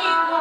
เ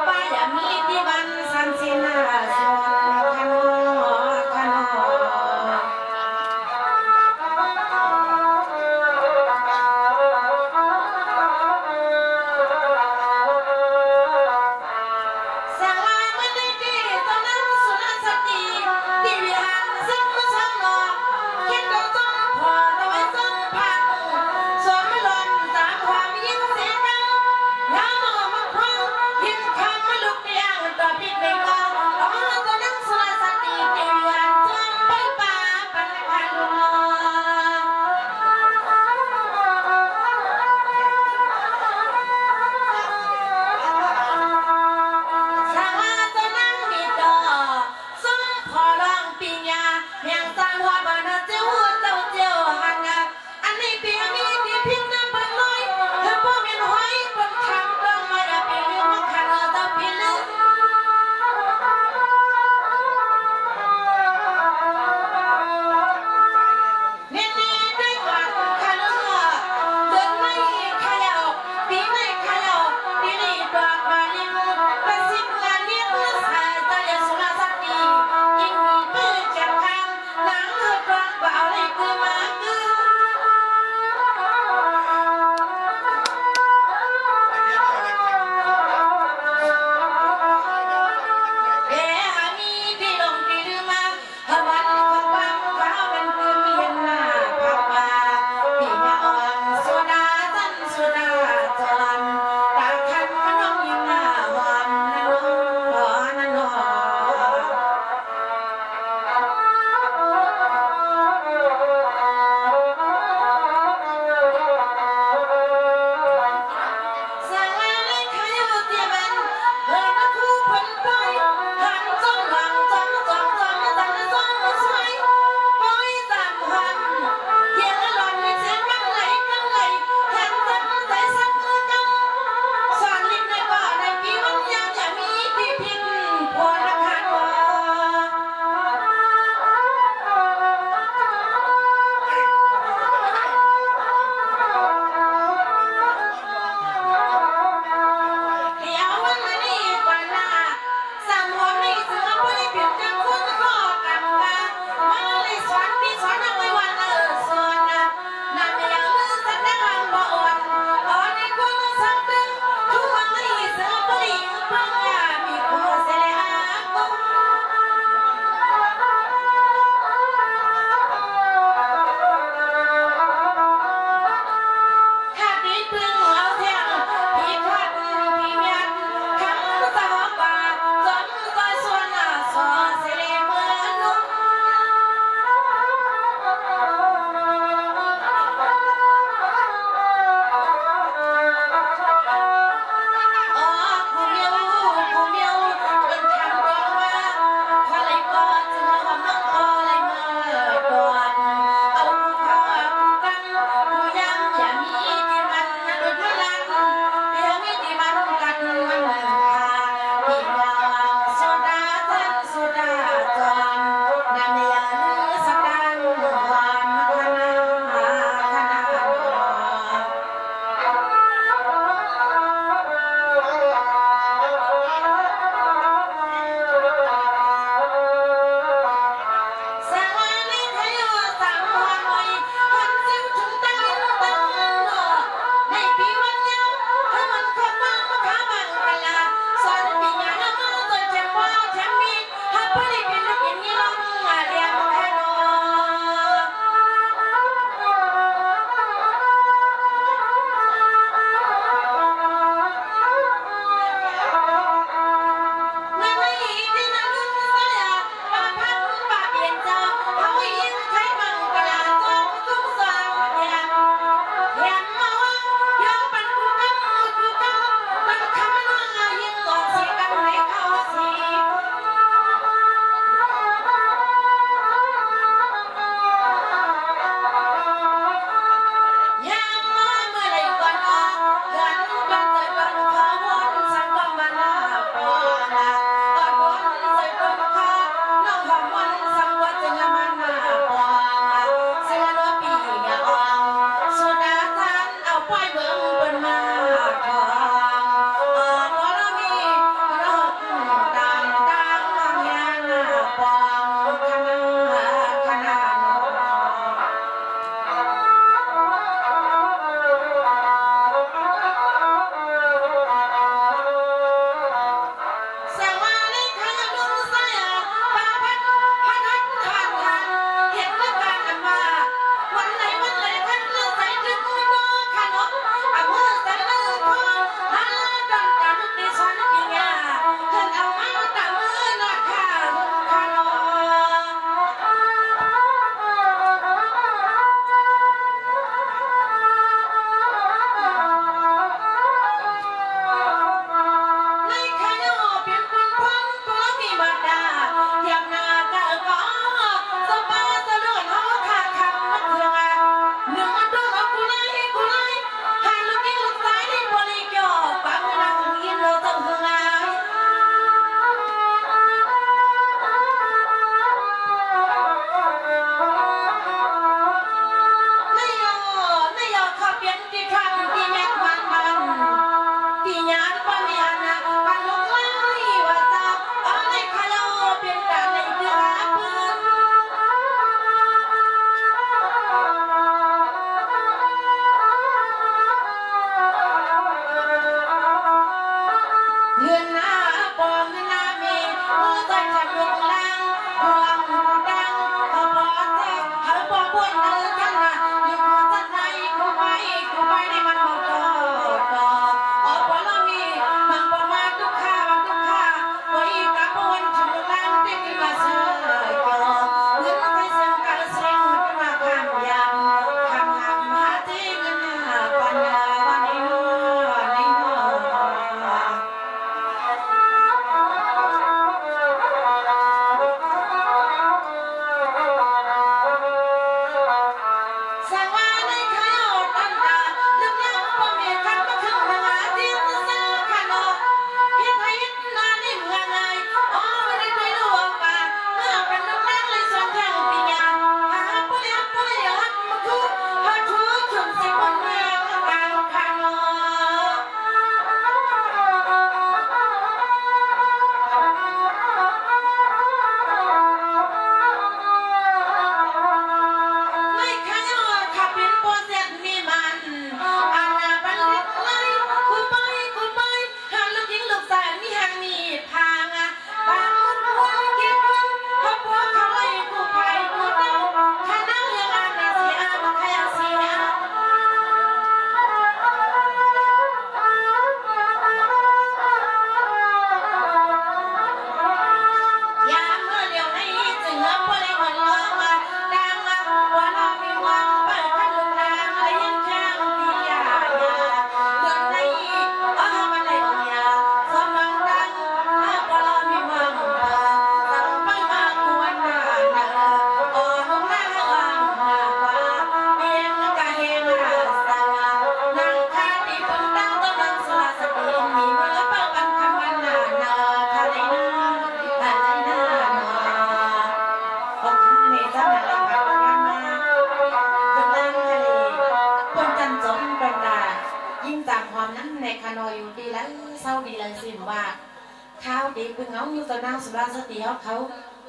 ข้าวดีเป็นเงาอยู่ตอนนั่งสุราสติเขา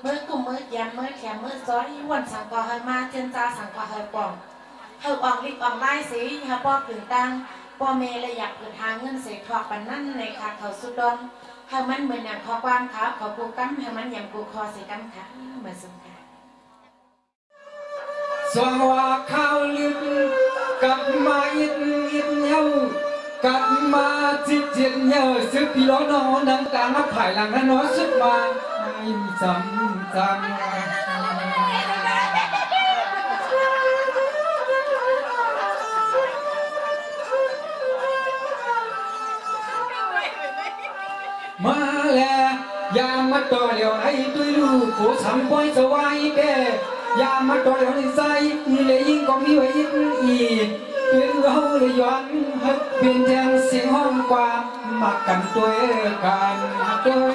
เมื่อกุมเมื่อยำเมื่อแขมเมื่อซ้อยวันสังกอเฮมาเจนจาสังกอเฮป่องเฮออ่องลิกอ่องไล่สีฮะปอถึงตังปอเมเลยอยากเปิดทางเงินเสียถอกปันนั่นในขาเขาสุดดองเฮามันเหมือนอย่างคอความขาเขาปูกั้มเฮามันอย่างปูคอเสียกั้มขาเหมือนสุนค่ะสว่างว่าข้าวลึกกลับมาอินเย้ากลับมาจิตเจียนเย้าซื้อปีล้อน้องนังตานับไผ่หลังนั้นน้อยสุดมาไม่จำมาแล้วยามมาต่อเลี้ยวไอ้ด้วยลูกผู้สำปอยสวายแก่ยามมาต่อเลี้ยวในใจนี่เลยยิ่งก็มีไว้ยิ่งอีกเป็นเราเลยย้อนฮึกเป็นแทงเสียงห้องกว่ามากันตัวกันตัว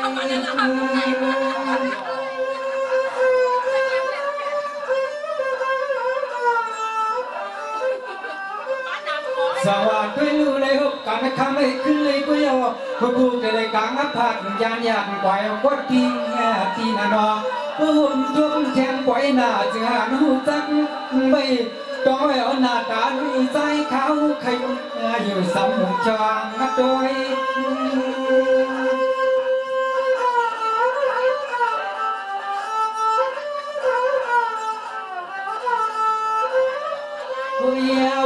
สวัสดีลูกเลยฮุบกันนะคำเลยขึ้นเลยก็ยอมพอพูดเลยกลางนับผักยานยากกว่าก็ตีตีน่ะเนาะหุ่นทุ่งแทงไว้หน้าจึงหันหูจักไม่ต้องเอาหน้าตาลุยใจเขาใครอยู่สมองจางโดยคุย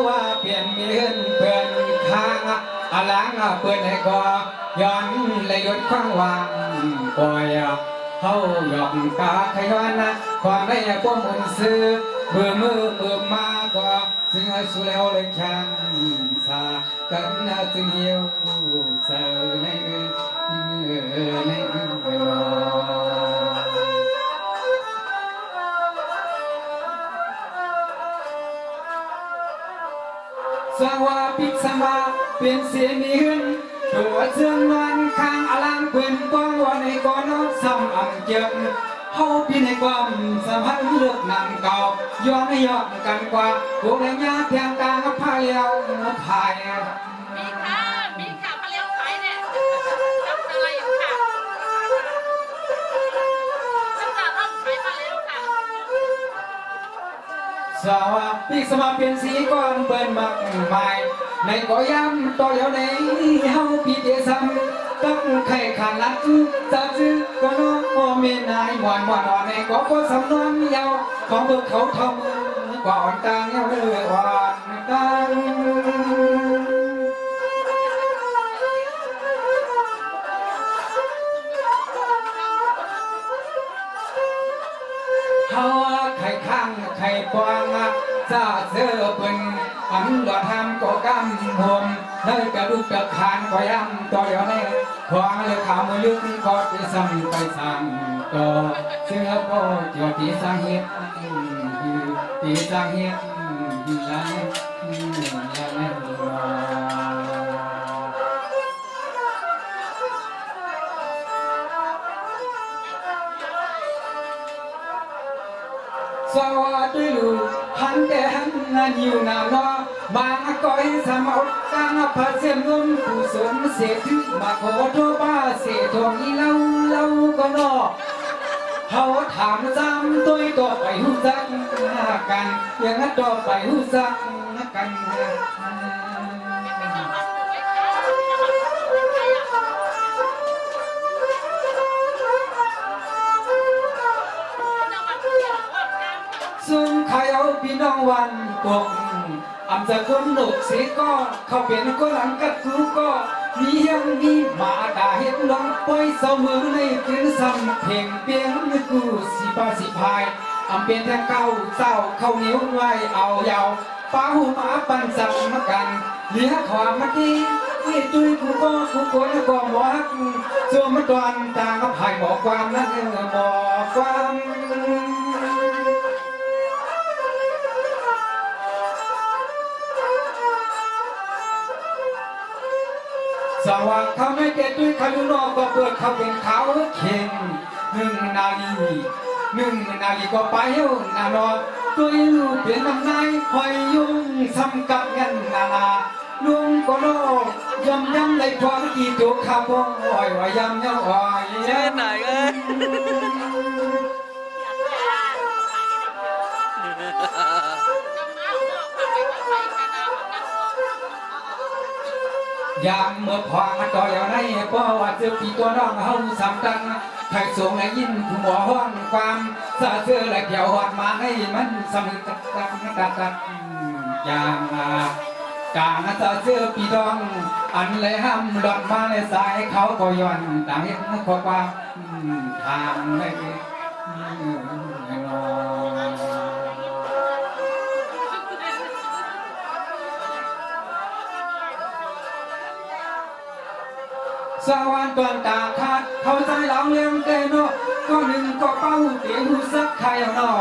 ว่าเปลี่ยนเมียนเปลี่ยนข้างอลังเปิดให้ก็ย้อนเลยยศข้างวางปล่อยเขาหยอกตาขย้อนนะความได้ความอุ่นซื้อเบื่อมือเบื่อมาก็ซึ่งให้สุเลวเลยแข่งสากันนะจึงเหี่ยวเสือในสว่าปิสมาเป็นเสียมีหืนตัวเสื่อมนอนข้างอลังเป็นกองวันในก่อนน้องซ้ำอ่ำเจ็บเฮาพี่ในความสมัครเลือกนำเก่าย้อนให้ย้อนกันกว่าพวกแรงยาเพียงตาพายเอาพายมีค่ะพาเลี้ยวไปเนี่ยทำอะไรอยู่ค่ะฉันจะทำไปพาเลี้ยวค่ะสว่าปีสมาเป็นสีก้อนเปิ้นมากมายในก่อยำต่อแล้วในเฮาพี่เดซัมต้องไข่ขาลัดจะซื้อก็น้องพ่อเมียนายหวานในก็สำนวนยาวของเบิกเขาทำกว่าอ่อนตางเยาเลยอ่อนตางเขาไข่ข้างไข่ปวงจะเสื้อเป็นอันหลอดทำก็กำห่มเลยกระดูกกระคานก็ย้ำต่อเดี๋ยวนี้ควางเลยขาวมือลึกก็จะซ้ำไปซ้ำต่อเสื้อโป้จอตีสร้างเหตุตีสร้างเหตุสวัสดีลูกหันแต่หันนั่นอยู่นานอมาก้อยสามอดกางผาเสียมนุ่มผู้สนเสียทึกมาขอโทษบ้าเสียทองอีเล่าก็นอเขาถามซ้ำตัวต่อไปหูจักกันอย่างนั้นต่อไปหูจักกันซึ่งใครเอาพี่น้องวันปงอำจะคนหนุกเสียก็เขาเป็นคนหลังกัดกูก็มียังมีมาตาเห็นลองปล่อยเสมอในคืนซ้ำเพลงเปียงกูสิบาสิพายอำเป็นแทงเก้าเจ้าเข้าเหนียวไว้เอายาวป้าหูมาปั่นจับมากันเหลือความมาดีนี่จุยกูก็แล้วก็หมอส่วนมาตอนตาก็พายบอกความนั่นบอกความสว่างเขาไม่เด็ดด้วยขายุนอกก็เปิดเขาเป็นเขาเข่ง1 นาทีก็ไปเอานานอตัวลูกเป็นน้ำนายคอยยุ่งซ้ำกับเงินนา ลวงก็โลยำยำเลยพอกี่จุกข้าวพงอ้อยว่ายำยำอ้อย เช่นไหนเอ้ย ยามเมื่อพอมาต่ออย่างไรเพราะว่าเจอปีตัวน้องเฮาสามตังใครส่งและยินผู้หมอห้องความสะเทือและเกี่ยวหอดมาให้มันสำนึกตักอย่างกางสะเทือปีดองอันเลยห้ำดอกมาในสายเขาก็ย้อนต่างเห็นข้อความทางไม่สวรรค์ตอนตาขาดเขาใจหลังเลี้ยงเตโนก็หนึ่งก็เป้าเตียงหูสักใครเอานอ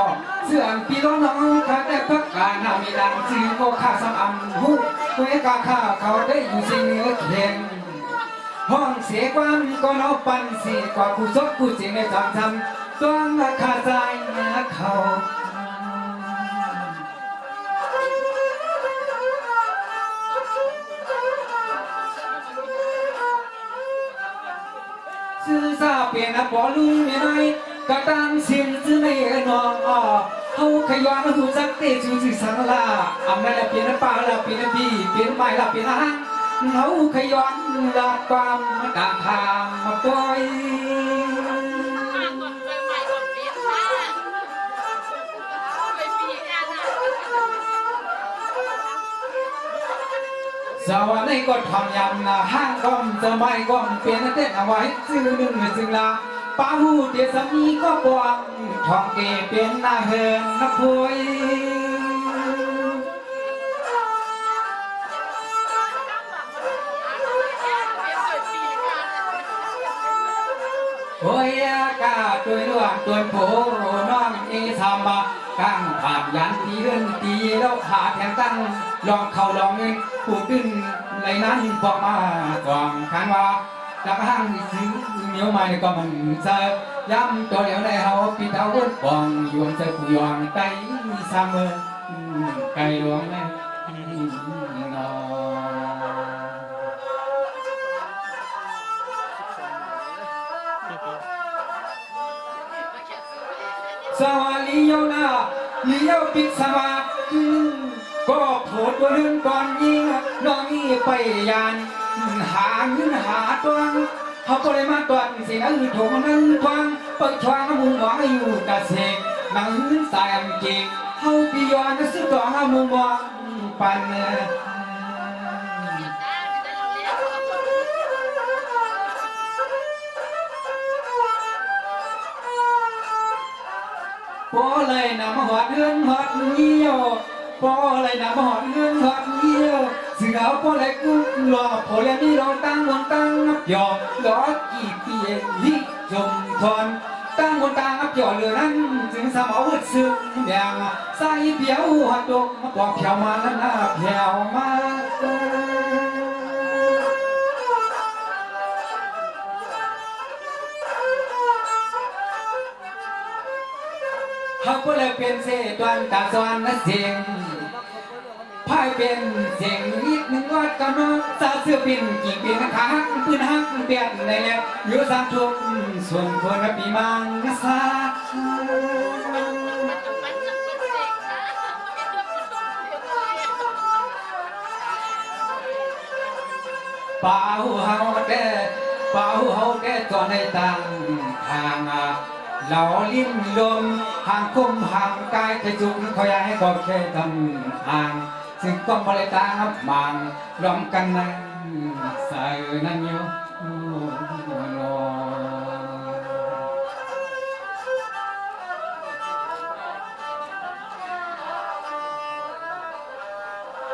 เสื่อมพี่น้องน้องขาดแต่พักการนามีดังจือก็ข้าสำอันหูเพื่อกาข้าเขาได้อยู่สิ่งเหนือเข็นห้องเสียความก็น้องปันสีกว่าผู้ซบผู้จริงในจำทำต้องขาดใจนะเขาซื้อซาเปลี่ยนบ่ลุงไม่ได้กระตังเสียงซื้อในน้องเฮาขย้อนหูจักเตจูสิสังลาอำนาจเปลี่ยนป่าละเปลี่ยนพี่เปลี่ยนไม้ละเปลี่ยนหางเฮาขย้อนละความกางทางมาปล่อยสาวในก็ทำยำนะห้างก้อมจะไม่ก้อมเปลี่ยนเต้นเอาไว้ซื้อหนึ่งจึงละป้าหูเดียสามีก็ปวงทองเกเป็นหน้าเฮินนักพวยโอ้ยกาตัวล้วนตัวโผน้องเอสามากังผ่านยันตีเงินตีแล้วหาแทงตั้งลองเข่าลองเงินผู้ตึ้งไรนั้นบอกมากองขันว่าจักห้างซื้อเหนียวมาก็มันเสิร์ฟย้ำตัวเดียวในเฮาปีเท้าวนปองยวนเจอผู้ยองไตสามเมอไก่หลวงแม่สวัสดีโยนาเลี้ยวปิดสวัสดิ์ก็โผล่ตัวเรื่องก่อนยิงน้องนี่ไปยานหาเงินหาตัวเขาก็เลยมาตรวจสินั่งถงนั่งทวงเปิดช่องมุงหวังอยู่กระเสกนั่งสายอันเก่งเขาพิยอนสุดต่อหามุงหวังปันพอเลยนำหอดเงินหอดเงี้ยวพอเลยนำหอดเงินหอดเงี้ยวสื่อเอาพอเลยกุ้งหล่อพอเลยมีเราตั้งบนตั้งนับหยอกหล่อกี่ปีลิจมทอนตั้งบนตั้งนับหยอกเหลือนั้นจึงสมองซึ้งอย่างใส่เพียวหัดดกมาบอกเพียวมาแล้วนะเพียวมาเขาก็เลยเป็นเศษวันตาสวรรค์นั่นเสียงพายเป็นเสียงนิดหนึ่งวัดกันน้องสาวเสื้อปิ่นกี่ปีนะคะฮักปืนฮักเปียกในแล้วอยู่สามทุ่มส่วนคนรับปีมังสาเป่าเฮาได้ตอนในต่างทางเหล่าลิ้นลมห่างคมห่างกายจะจุกคอยให้ก็แค่ทำห่างซึ่งก็บริตาครับมังรวมกันนั้นใส่นั่นอยู่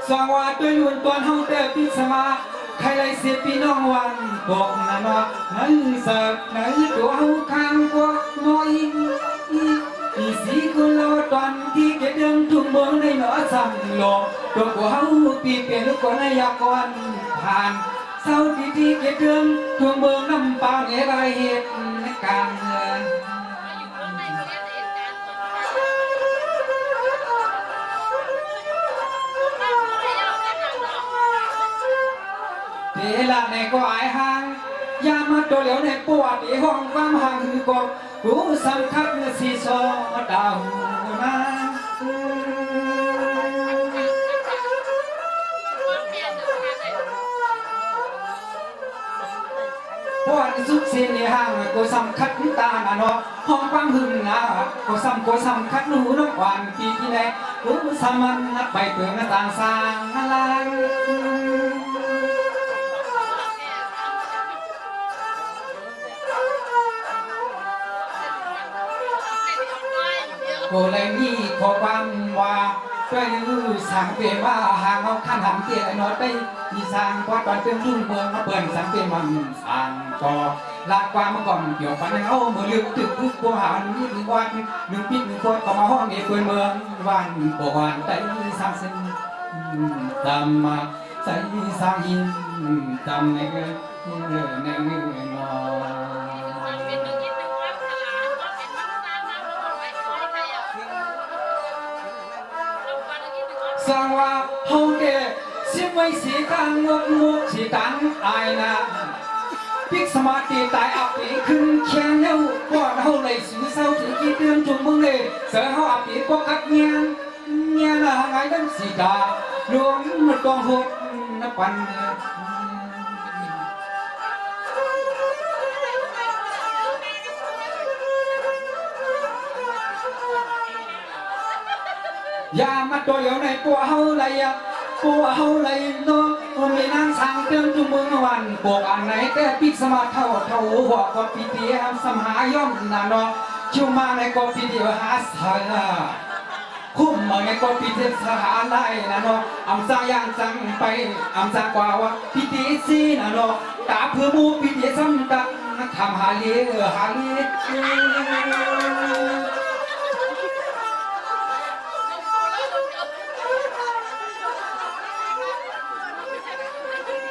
สวัสดีลุนตอนเฮาแต่พิสมาใครเลยเสียพี่น้องวันบอกนะเนาะนั่นสักไหนตัวเฮาข้างกว่าน้อยอีสีกุลตอนที่เกิดเรื่องทุ่งเมืองในหนอสั่งโลตัวกูเฮาปีเปลี่ยนลูกคนในยากรผ่านเศร้าที่เกิดเรื่องทุ่งเมืองน้ำเปล่าเนี่ยไรเหตุการเงิน ละในก็อายห่างยามาตัวเหลียวในปวดที่ห้องความห่างคือกบกูสำคัญสีซอดาวนาพอดสุดเสียในห้างกูสำคัญตาหนาเนาะห้องความหึงนะกูสำคัญหนูน้องหวานปีที่แรกกูสามันนับไปเปลืองต่างสางลางโกเลยมีขอความว่าช่วยยื้อสั่งเปลี่ยนว่าหางเอาขั้นหันเตี้ยน้อยไปมีสร้างวัดบ้านเพื่อนรุ่งเมืองมาเปิดสั่งเปลี่ยนมันสั่งจอลากความมาก่อนเกี่ยวปันเอาเมื่อเลือกตึกทุกบัวหานนี่หนึ่งวันหนึ่งปิดหนึ่งคนก็มาห้องเอเปิดเมืองวันบัวหานใจสร้างเส้นจำมาใจสร้างหินจำในเงินในเงินนอสร้างว่าเฮาเดสิไว้สีตังงกงกสีตังอายนะพิกสมาธิตายอับปีขึ้นเชียงเย้าก่อนเฮาเลยสูเศร้าถึงกี่เดือนจงมึงเลยเสือเฮาอับปีก็กัดเงียนะหายดันสีดาลวงมันกองหดนับวันยามาตัวเหลียวในปัวเฮาไรปัวเฮาไรเนาะมีนางสังเตือนจุมือวันปวกอันไหนแต่ปิดสมาเท่าหัวก็ปีเดียสมหาย่อมนาเนาะชิวมาในก็ปีเดียวหาสายคุ้มมาในก็ปีเดียวสหาไล่นะเนาะอำซายังจังไปอำซากว่าว่าปีเดียซีนะเนาะตาเพื่อมูปีเดียซ้ำตักทำหาเลี้ยหาเลี้ย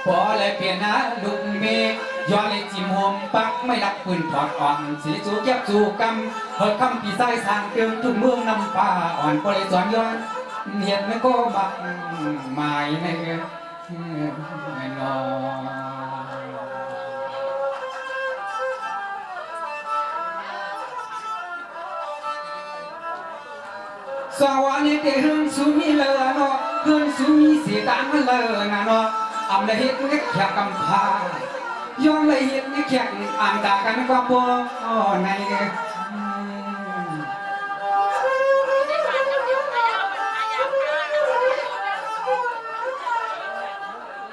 พอเลยเปลี่ยนนะลุกเมฆย้อนเลยจิ้มหัวปักไม่รับปืนถอดอ่อนสีจูเก็บจูกำเปิดคำปีไส้สร้างเติมทุกเมืองนำป่าอ่อนก็เลยสอนย้อนเห็นไม่ก็บักหมายในนอสวรรค์เตือนสุมีเลอเนาะเตือนสุมีเสียตังเลอนะเนาะอำเลยเห็ดเล็กแขกกำพาย้อนเลยเห็ดเล็กแขกอ่านด่ากันกว่าปอใน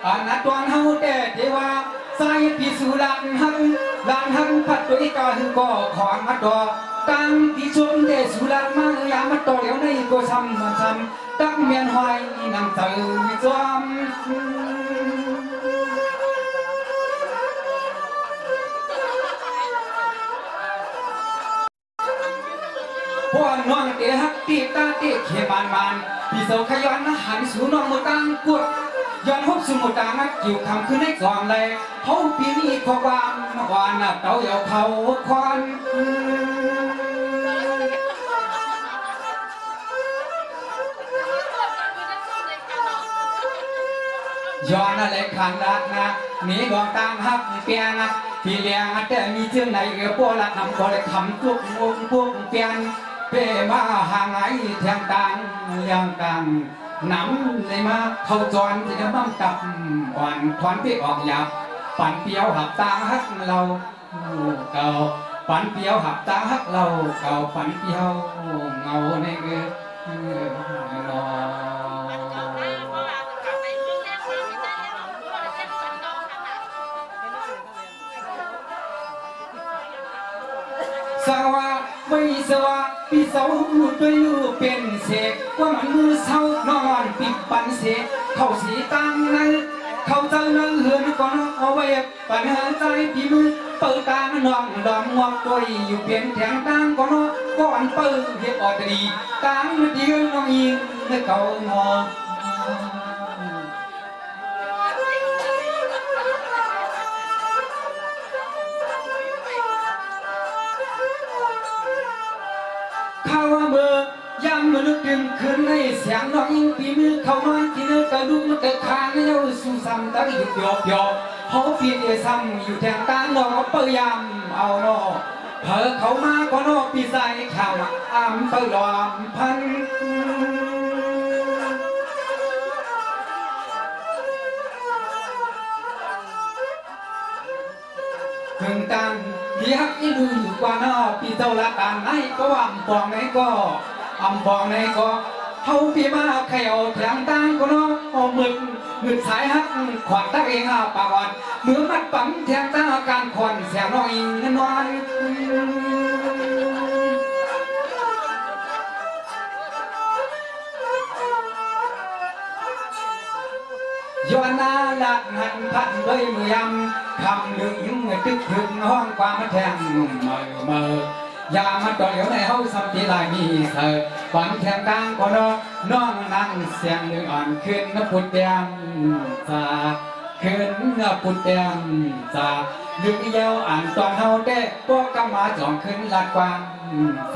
อันนั้นตอนเฮาแต่เทว่าใส่พิสูลานหันพัดตัวอีกาหือก็ขวางมาต่อตั้งที่ชมเดสุลานมายามาต่อเดี๋ยวในก็ซ้ำตั้งเมียนหอยนั่งเตือนจอมพวกน้องเตะฮักตีตาเตะเขมันพี่เสาขย้อนหันสู่น้องมุตังกวดย้อนฮุบสู่มุตังนักกิ่วคำขึ้นในกองเลยเขาปีนี้ขวามวานน่ะเต่าเหยาเขาควันย้อนอะไรขันรักนะมีดวงตามฮักเปียนะพี่เลี้ยงแต่มีเชื่อในเรือพวกละนำก็เลยคำทุกองพวกเปียนเป้มาห่างไงแทงตังเลี้ยงตังน้ำเลยมาเข้าจอนที่น้ำมันตับอ่อนทอนพี่ออกหยาบปั่นเปียวหับตาฮักเราเก่าปั่นเปียวหับตาฮักเราเก่าปั่นเปียวเงาในเรือรอสวะไม่สวะพี่เสาด้วยลูกเป็นเสกว่ามันมือเศร้านอนปิดปันเสกเข้าสีตังนั้นเข้าใจนั่งเหือนก่อนเอาไว้ปัญหาใจพี่มือเปิดตาหนองดอมงวงตัวอยู่เปลี่ยนแถงตังก่อนก่อนเปิดเห็ดออดดีตังมันเดียวน้องยิงในเขางอข้าวเมื่อยามมันลุกขึ้นขึ้นในเสียงน้องยิงปีมือเข้านอนที่เนื้อกระดูกมันเกิดคางเย้าสู่ซ้ำตั้งหยุดหยอบ เขาปีนซ้ำอยู่แทงตาเนาะเปยามเอาเนาะเผอเขามาก็เนาะปีใส่ข่าวอ้ำเปยลอมพันถึงตังที่ฮักอีดูอยู่กว่าเนาะปีเจ้าละกันไหนก็ว่าอำปองไหนก็อำปองไหนก็เฮาปีมาแขวแทงตังก็เนาะมึกสายฮักขวัญตักเองปากวันมือมัดปั๊มแทงตังอาการขวัญเสียงน้อยนอนย้อนนาลักหันพันด้วยมือยำคำหนึ่งตึกถึงห้องความมาแทงเมื่อยามาต่อเหลียวในเฮาสัมผัสลายมีเธอฝันแทงตังก็น้องนั่งเสียงหนึ่งอ่อนขึ้นน้ำพุดแดงจะขึ้นน้ำพุดแดงจะดึงเย้าอ่านตอนเฮาได้พวกกำมาจ่องขึ้นลาดกว้าง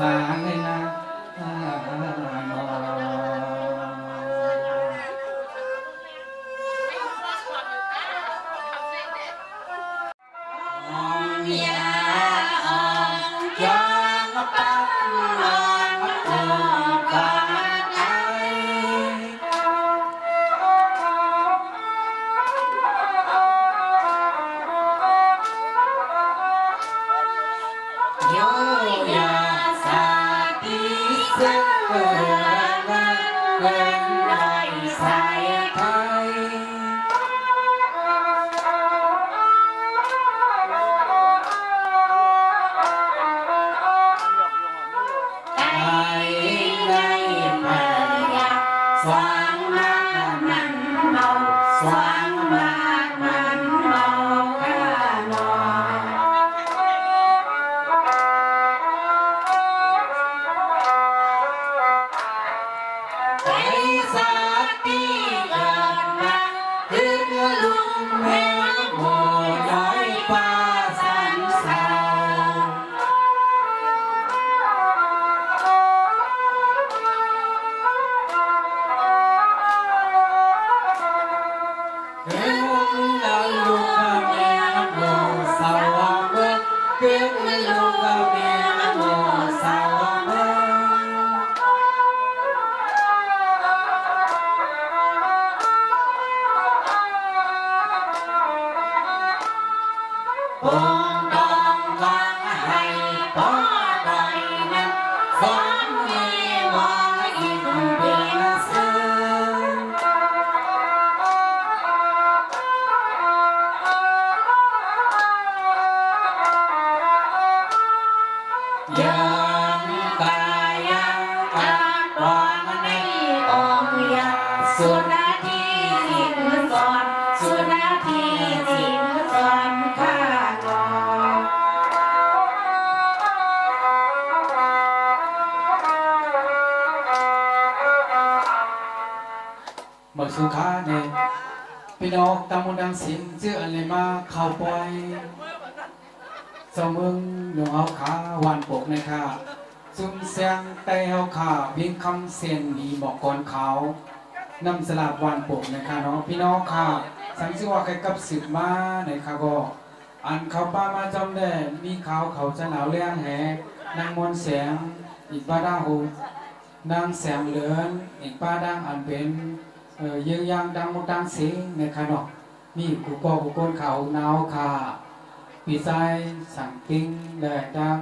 สางในนาสุขาเนี่ยพี่น้องตามมุนดังสิงเชื่ออะไรมาเข้าปล่อยสมึงหนุ่มเอาขาวันปกนะคะซุ่มเสียงไตเอาขาวิ่งคำเสียนดีบอกก่อนเขานำสลับวันปกนะคะเนาะพี่น้องค่ะสังสิว่าใครกับสืบมานะคะก็อันเขาป้ามาจำได้มีเขาจะหนาวเลี้ยงแหนางมนแสงอีกป้าด่างหูนางแสงเหลือนอีกป้าด่างอันเป็นยืนยังดังมุดังเสียงนะคะเนาะมีกูปอกูโกนเขาหนาวค่ะปีไซสั่งติ้งแดดดัง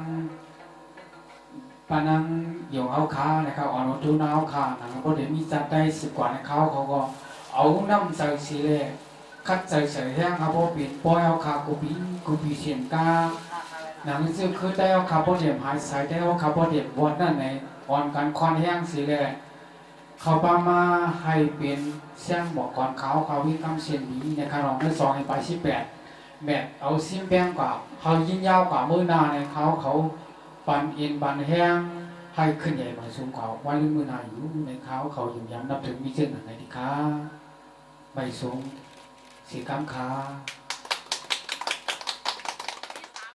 ปานังโยงเอาขานะครับอ่อนวัตถุหนาวค่ะหนังก็เดี๋ยวมีจัดได้10 กว่าในเขาก็เอาน้ำใส่สีเล่คัดใส่แห้งครับพอปิดปล่อยเอาขากูปีเสียงกาหนังซึ่งคือได้เอาขาพอเดียมหายใส่ได้เอาขาพอเดียมวัดนั่นในอ่อนกันควันแห้งสีเล่เขาปามาให้เป็นเสียงบอกก่อนเขาวิ่งคำเสียงนี้นะครับเราไม่สองให้ไป18แบบเอาซิมแบงกว่าเขายิ่งยาวกว่ามือนาในเขาปันเอ็นปันแห้งให้ขึ้นใหญ่มาสูงกว่าไว้ลึกมือนาอยู่ในเขาอยู่ย้ำนับถึงมีเช่นไหนดีคะใบสูงสีกำขา